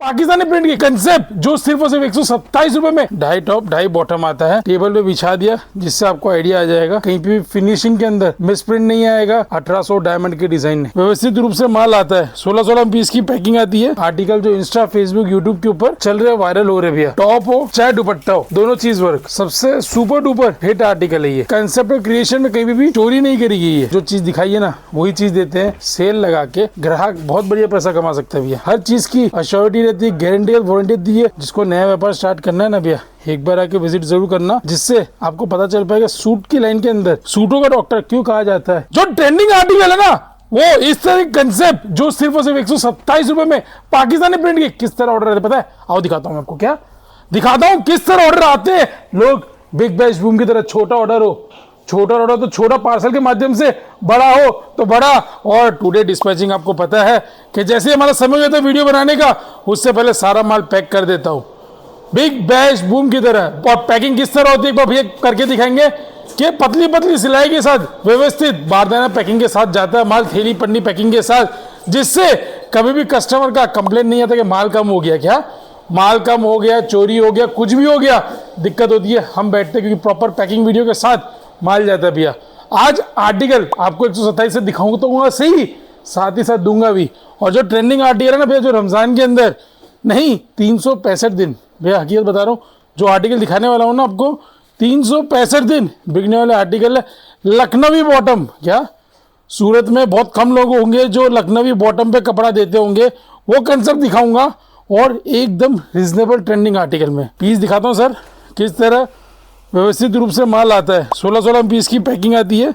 Pakistani print की concept जो सिर्फ और सिर्फ 127 रुपए में 2.5 टॉप 2.5 बॉटम आता है। टेबल पे बिछा दिया जिससे आपको आइडिया आ जाएगा, कहीं पे भी फिनिशिंग के अंदर मिस प्रिंट नहीं आएगा। 1800 डायमंड के डिजाइन में व्यवस्थित रूप से माल आता है। 16-16 पीस की पैकिंग आती है। आर्टिकल जो इंस्टा फेसबुक यूट्यूब के ऊपर चल रहे वायरल हो रहे भैया, टॉप हो चाहे दुपट्टा हो, दोनों चीज वर्क। सबसे सुपर डुपर हिट आर्टिकल है ये। कंसेप्ट और क्रिएशन में कहीं भी चोरी नहीं करी गई है। जो चीज दिखाई है ना वही चीज देते हैं। सेल लगा के ग्राहक बहुत बढ़िया पैसा कमा सकता है भैया। हर चीज की अश्योरिटी रहती है, गारंटी और वारंटी दी है। जिसको नया व्यापार स्टार्ट करना है ना भैया, एक बार आके विजिट जरूर करना, जिससे आपको पता चल पाएगा सूट की लाइन के अंदर सूटों का डॉक्टर क्यों कहा जाता है। जो ट्रेंडिंग आर्टिकल है ना वो इस तरह कंसेप्ट जो सिर्फ और सिर्फ 127 रुपए में पाकिस्तानी प्रिंट के किस तरह ऑर्डर आते पता है? आओ दिखाता हूँ आपको। क्या दिखाता हूँ किस तरह ऑर्डर आते हैं। लोग बिग बैश बूम की तरह छोटा ऑर्डर हो, छोटा ऑर्डर तो छोटा, पार्सल के माध्यम से, बड़ा हो तो बड़ा। और टुडे डिस्पैचिंग आपको पता है कि जैसे हमारा समय हो जाता है वीडियो बनाने का, उससे पहले सारा माल पैक कर देता हूँ बिग बैश बूम की तरह। और पैकिंग किस तरह होती है एक बार भैया करके दिखाएंगे कि पतली पतली सिलाई के साथ व्यवस्थित बारदाना पैकिंग के साथ जाता है माल, थैली पन्नी पैकिंग के साथ, जिससे कभी भी कस्टमर का कंप्लेंट नहीं आता कि माल कम हो गया। क्या माल कम हो गया, चोरी हो गया, कुछ भी हो गया, दिक्कत होती है। हम बैठते क्योंकि प्रॉपर पैकिंग वीडियो के साथ माल जाता है भैया। आज आर्टिकल आपको 127 से दिखाऊंगा तो सही, साथ ही साथ दूंगा भी। और जो ट्रेंडिंग आर्टिकल है ना भैया, जो रमजान के अंदर नहीं 365 दिन भैया, हकीकत बता रहा हूँ, जो आर्टिकल दिखाने वाला हूँ ना आपको 365 दिन बिकने वाले आर्टिकल है। लखनवी बॉटम, क्या सूरत में बहुत कम लोग होंगे जो लखनवी बॉटम पे कपड़ा देते होंगे, वो कंसेप्ट दिखाऊंगा। और एकदम रिजनेबल ट्रेंडिंग आर्टिकल में पीस दिखाता हूँ सर, किस तरह व्यवस्थित रूप से माल आता है। 16-16 पीस की पैकिंग आती है,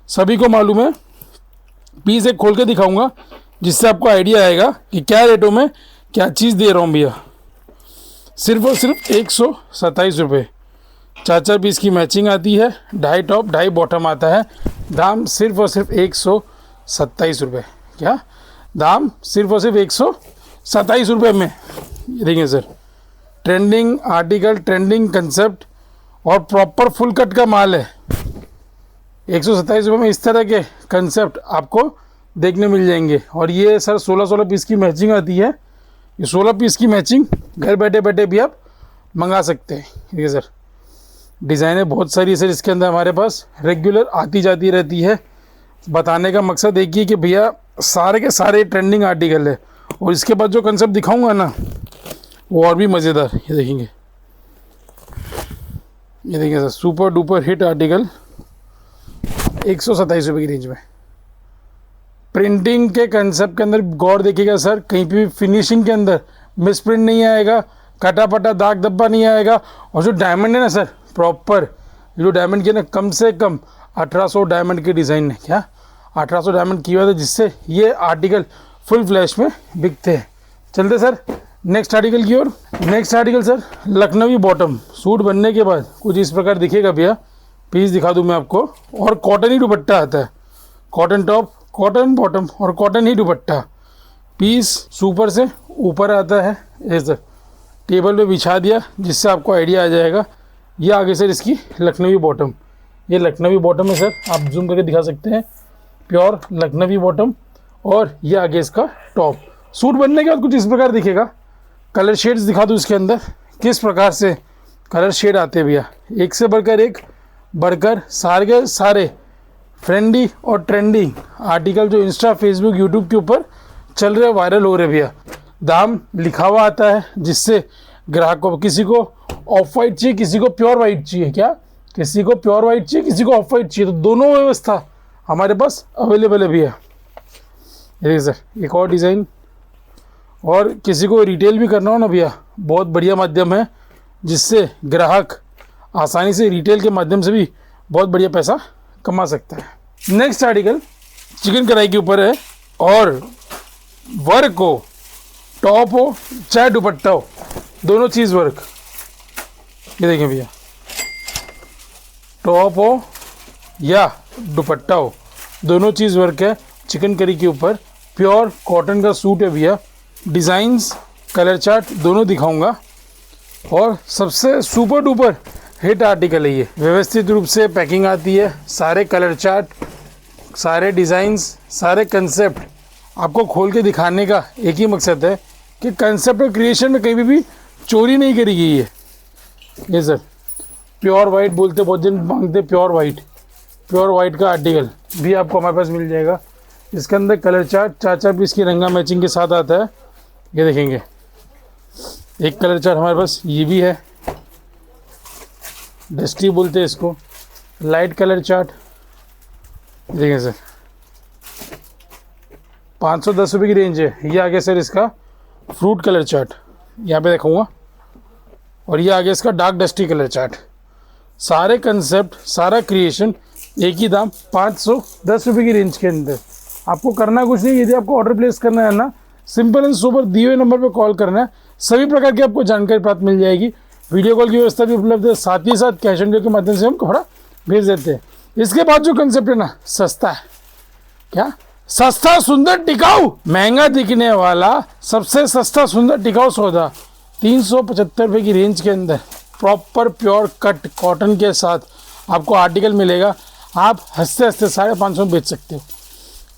सभी को मालूम है। पीस एक खोल के दिखाऊंगा जिससे आपको आइडिया आएगा कि क्या रेटों में क्या चीज़ दे रहा हूँ भैया। सिर्फ और सिर्फ 127 रुपये। 4-4 पीस की मैचिंग आती है। 2.5 टॉप 2.5 बॉटम आता है। दाम सिर्फ और सिर्फ 127 रुपये। क्या दाम सिर्फ और सिर्फ 127 रुपये में। ये देखिए sir, trending article, trending concept और प्रॉपर फुल कट का माल है। 127 रुपये में इस तरह के कंसेप्ट आपको देखने मिल जाएंगे। और ये सर 16-16 पीस की मैचिंग आती है। ये 16 पीस की मैचिंग घर बैठे बैठे भी आप मंगा सकते हैं। ये सर डिज़ाइनें बहुत सारी सर इसके अंदर हमारे पास रेगुलर आती जाती रहती है। बताने का मकसद एक ही कि भैया सारे के सारे ट्रेंडिंग आर्टिकल है। और इसके बाद जो कंसेप्ट दिखाऊंगा ना वो और भी मज़ेदार। ये देखेंगे, ये देखिए sir, super duper hit article 127 रुपये की रेंज में। प्रिंटिंग के कंसेप्ट के अंदर गौर देखिएगा सर, कहीं पे भी फिनिशिंग के अंदर मिस प्रिंट नहीं आएगा, कटा पटा दाग धब्बा नहीं आएगा। और जो डायमंड है ना सर, प्रॉपर जो डायमंड की ना कम से कम 1800 डायमंड के डिज़ाइन है। क्या 1800 डायमंड की हुआ है, जिससे ये आर्टिकल फुल फ्लैश में बिकते हैं। चलते सर नेक्स्ट आर्टिकल की ओर। नेक्स्ट आर्टिकल सर लखनवी बॉटम। सूट बनने के बाद कुछ इस प्रकार दिखेगा भैया। पीस दिखा दूं मैं आपको। और कॉटन ही दुपट्टा आता है, कॉटन टॉप, कॉटन बॉटम और कॉटन ही दुपट्टा। पीस सुपर से ऊपर आता है। ये सर टेबल पे बिछा दिया जिससे आपको आइडिया आ जाएगा। ये आगे सर इसकी लखनवी बॉटम। ये लखनवी बॉटम है सर, आप जूम करके दिखा सकते हैं, प्योर लखनवी बॉटम। और ये आगे इसका टॉप। सूट बनने के बाद कुछ इस प्रकार दिखेगा। कलर शेड्स दिखा दूँ इसके अंदर किस प्रकार से कलर शेड आते हैं भैया। एक से बढ़कर एक बढ़कर सारे सारे फ्रेंडी और ट्रेंडिंग आर्टिकल जो इंस्टा फेसबुक यूट्यूब के ऊपर चल रहे वायरल हो रहे भैया। दाम लिखा हुआ आता है जिससे ग्राहक को, किसी को ऑफ वाइट चाहिए, किसी को प्योर वाइट चाहिए। क्या किसी को प्योर वाइट चाहिए, किसी को ऑफ वाइट चाहिए, तो दोनों व्यवस्था हमारे पास अवेलेबल है भैया। ये सर एक और डिज़ाइन। और किसी को रिटेल भी करना हो ना भैया, बहुत बढ़िया माध्यम है जिससे ग्राहक आसानी से रिटेल के माध्यम से भी बहुत बढ़िया पैसा कमा सकता है। नेक्स्ट आर्टिकल चिकन कढ़ाई के ऊपर है। और वर्क हो, टॉप हो चाहे दुपट्टा हो, दोनों चीज़ वर्क। ये देखें भैया, टॉप हो या दुपट्टा हो, दोनों चीज़ वर्क है। चिकन करी के ऊपर प्योर कॉटन का सूट है भैया। डिज़ाइंस, कलर चार्ट दोनों दिखाऊंगा। और सबसे सुपर डुपर हिट आर्टिकल है ये। व्यवस्थित रूप से पैकिंग आती है, सारे कलर चार्ट, सारे डिज़ाइंस, सारे कंसेप्ट आपको खोल के दिखाने का एक ही मकसद है कि कंसेप्ट और क्रिएशन में कहीं भी चोरी नहीं करी गई है। ये सर प्योर वाइट बोलते, बहुत जन मांगते प्योर वाइट का आर्टिकल भी आपको हमारे पास मिल जाएगा। इसके अंदर कलर चार्ट 4-4 पीस की रंगा मैचिंग के साथ आता है। ये देखेंगे एक कलर चार्ट हमारे पास ये भी है, डस्टी बोलते हैं इसको, लाइट कलर चार्ट। देखिए सर 510 रुपये की रेंज है। ये आगे सर इसका फ्रूट कलर चार्ट यहाँ पे दिखाऊंगा, और ये आगे इसका डार्क डस्टी कलर चार्ट। सारे कंसेप्ट, सारा क्रिएशन एक ही दाम 510 रुपये की रेंज के अंदर। आपको करना कुछ नहीं, यदि आपको ऑर्डर प्लेस करना है ना, सिंपल एंड सुपर दिए हुए नंबर पर कॉल करना है, सभी प्रकार की आपको जानकारी प्राप्त मिल जाएगी। वीडियो कॉल की व्यवस्था भी उपलब्ध है, साथ ही साथ कैश ऑन डिलीवरी के माध्यम से हम कपड़ा भेज देते हैं। इसके बाद जो कंसेप्ट है ना, सस्ता है, क्या सस्ता सुंदर टिकाऊ, महंगा दिखने वाला सबसे सस्ता सुंदर टिकाऊ सौदा 375 रुपये की रेंज के अंदर प्रॉपर प्योर कट कॉटन के साथ आपको आर्टिकल मिलेगा। आप हंसते हंसते 550 में बेच सकते हो।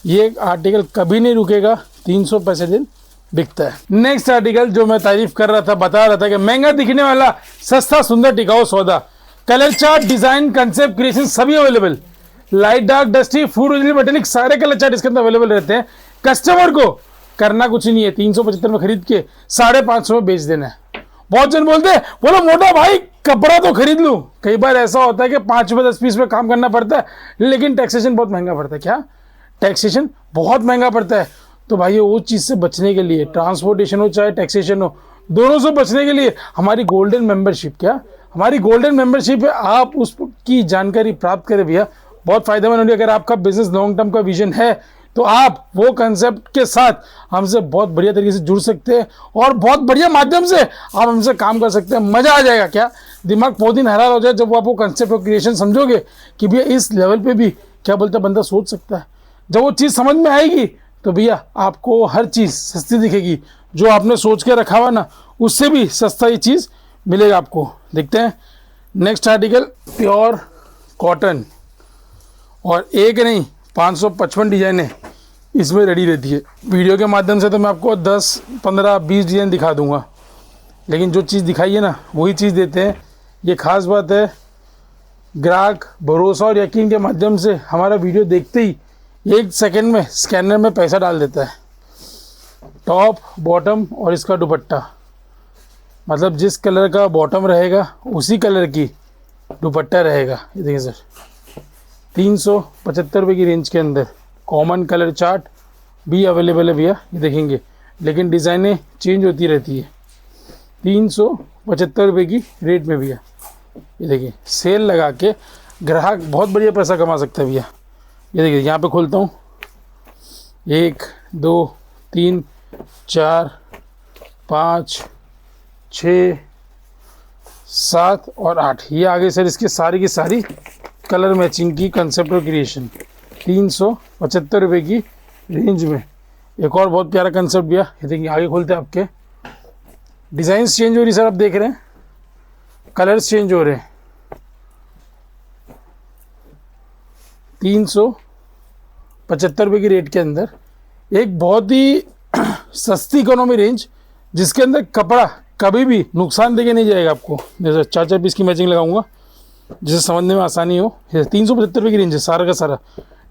ये आर्टिकल कभी नहीं रुकेगा, 300 पैसे दिन बिकता है। नेक्स्ट आर्टिकल जो मैं तारीफ कर रहा था, बता रहा था कि महंगा दिखने वाला सस्ता सुंदर टिकाऊ सौदा, colour chart, design, concept, creation सभी अवेलेबल, लाइट डार्क डस्टी फूड ओरिजिनल मेटेलिक सारे कलर चार्ट इसके अंदर अवेलेबल रहते हैं। कस्टमर को करना कुछ नहीं है, 375 में खरीद के 550 में बेच देना है। बहुत जन बोलते हैं बोलो मोटा भाई कपड़ा तो खरीद लूं। कई बार ऐसा होता है कि 5 रुपये 10 पीस में काम करना पड़ता है, लेकिन टैक्सेशन बहुत महंगा पड़ता है। क्या टैक्सेशन बहुत महंगा पड़ता है। तो भाई वो चीज़ से बचने के लिए, ट्रांसपोर्टेशन हो चाहे टैक्सेशन हो, दोनों से बचने के लिए हमारी गोल्डन मेंबरशिप, क्या हमारी गोल्डन मेंबरशिप है, आप उसकी जानकारी प्राप्त करें भैया, बहुत फायदेमंद होगी। अगर आपका बिजनेस लॉन्ग टर्म का विजन है तो आप वो कंसेप्ट के साथ हमसे बहुत बढ़िया तरीके से जुड़ सकते हैं और बहुत बढ़िया माध्यम से आप हमसे काम कर सकते हैं। मजा आ जाएगा, क्या दिमाग बहुत दिन हैरान हो जाए जब आप वो कंसेप्ट और क्रिएशन समझोगे कि भैया इस लेवल पे भी क्या बोलता बंदा सोच सकता है। जब वो चीज़ समझ में आएगी तो भैया आपको हर चीज़ सस्ती दिखेगी। जो आपने सोच के रखा हुआ ना, उससे भी सस्ता ये चीज़ मिलेगा आपको। देखते हैं नेक्स्ट आर्टिकल, प्योर कॉटन, और एक नहीं 555 डिजाइनें इसमें रेडी रहती है। वीडियो के माध्यम से तो मैं आपको 10, 15, 20 डिजाइन दिखा दूंगा, लेकिन जो चीज़ दिखाई है ना वही चीज़ देते हैं। ये खास बात है, ग्राहक भरोसा और यकीन के माध्यम से हमारा वीडियो देखते ही 1 सेकंड में स्कैनर में पैसा डाल देता है। टॉप, बॉटम और इसका दुपट्टा, मतलब जिस कलर का बॉटम रहेगा उसी कलर की दुपट्टा रहेगा। ये देखिए सर 375 रुपये की रेंज के अंदर कॉमन कलर चार्ट भी अवेलेबल है भैया, ये देखेंगे, लेकिन डिज़ाइनें चेंज होती रहती है। 375 रुपये की रेट में भैया, ये देखिए सेल लगा के ग्राहक बहुत बढ़िया पैसा कमा सकता है भैया। ये देखिए यहाँ पे खोलता हूँ, 1, 2, 3, 4, 5, 6, 7 और 8, ये आगे सर इसके सारी की सारी कलर मैचिंग की कंसेप्ट और क्रिएशन 375 रुपये की रेंज में। एक और बहुत प्यारा कंसेप्ट भैया, ये देखिए आगे खोलते हैं, आपके डिज़ाइंस चेंज हो रही सर, आप देख रहे हैं कलर्स चेंज हो रहे हैं। 375 रुपये की रेट के अंदर एक बहुत ही सस्ती इकोनॉमी रेंज, जिसके अंदर कपड़ा कभी भी नुकसान देके नहीं जाएगा आपको। जैसे 4-4 पीस की मैचिंग लगाऊंगा जिसे समझने में आसानी हो। 375 रुपये की रेंज है सारा का सारा।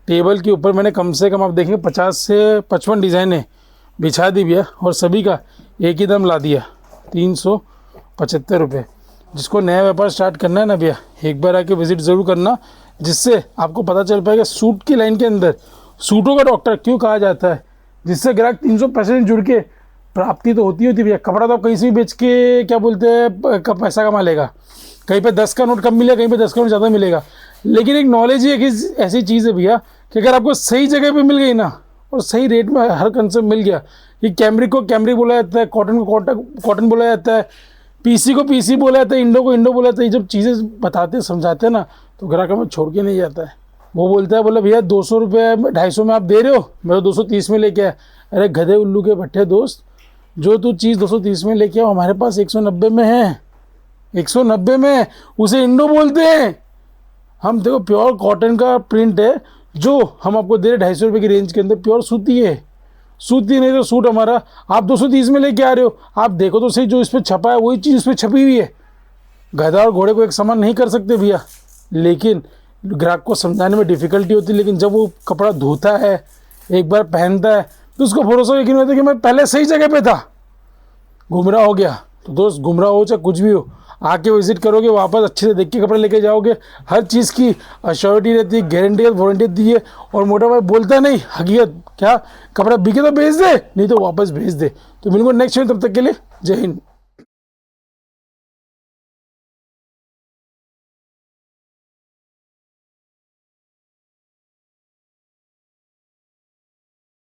टेबल के ऊपर मैंने कम से कम आप देखेंगे 50 से 55 डिज़ाइनें बिछा दी भैया, और सभी का एक ही दम ला दिया 375 रुपये। जिसको नया व्यापार स्टार्ट करना है ना भैया, एक बार आके विजिट ज़रूर करना, जिससे आपको पता चल पाएगा सूट की लाइन के अंदर सूटों का डॉक्टर क्यों कहा जाता है, जिससे ग्राहक 300 पैसे से जुड़ के प्राप्ति तो होती भैया। कपड़ा तो आप कहीं से भी बेच के क्या बोलते हैं कब पैसा कमा लेगा, कहीं पे 10 का नोट कम मिलेगा, कहीं पे 10 का नोट ज़्यादा मिलेगा, लेकिन एक नॉलेज ही एक ऐसी चीज़ है भैया कि अगर आपको सही जगह पे मिल गई ना और सही रेट में हर कंसेप्ट मिल गया। ये कैमरिक को कैमरिक बोला जाता है, कॉटन को कॉटन बोला जाता है, पीसी को पीसी बोला जाता है, इंडो को इंडो बोला जाता है। ये जब चीज़ें बताते समझाते हैं ना तो ग्राहक हमें छोड़ के नहीं जाता है। वो बोलता है बोला भैया 200 रुपये 250 में आप दे रहे हो, मैं तो 230 में लेके आया। अरे गधे उल्लू के भट्टे दोस्त, जो तू चीज़ 230 में लेके आओ हमारे पास 190 में है, 190 में, उसे इंडो बोलते हैं हम। देखो प्योर कॉटन का प्रिंट है जो हम आपको दे रहे 250 रुपये की रेंज के अंदर, प्योर सूती है। सूट नहीं तो सूट हमारा आप 230 में लेके आ रहे हो, आप देखो तो सही जो इस पर छपा है वही चीज़ इस पर छपी हुई है। गधा और घोड़े को एक समान नहीं कर सकते भैया, लेकिन ग्राहक को समझाने में डिफ़िकल्टी होती है। लेकिन जब वो कपड़ा धोता है, एक बार पहनता है, तो उसको भरोसा यकीन होता है कि मैं पहले सही जगह पे था, गुमराह हो गया। तो दोस्त गुमराह हो चाहे कुछ भी हो, आके विजिट करोगे, वापस अच्छे से देख के कपड़े लेके जाओगे। हर चीज़ की अश्योरिटी रहती है, गारंटी वारंटी दी है। और मोटा भाई बोलता नहीं, हकीकत क्या, कपड़ा बिके तो बेच दे, नहीं तो वापस भेज दे। तो मिलूंगा नेक्स्ट में, तब तक के लिए जय हिंद।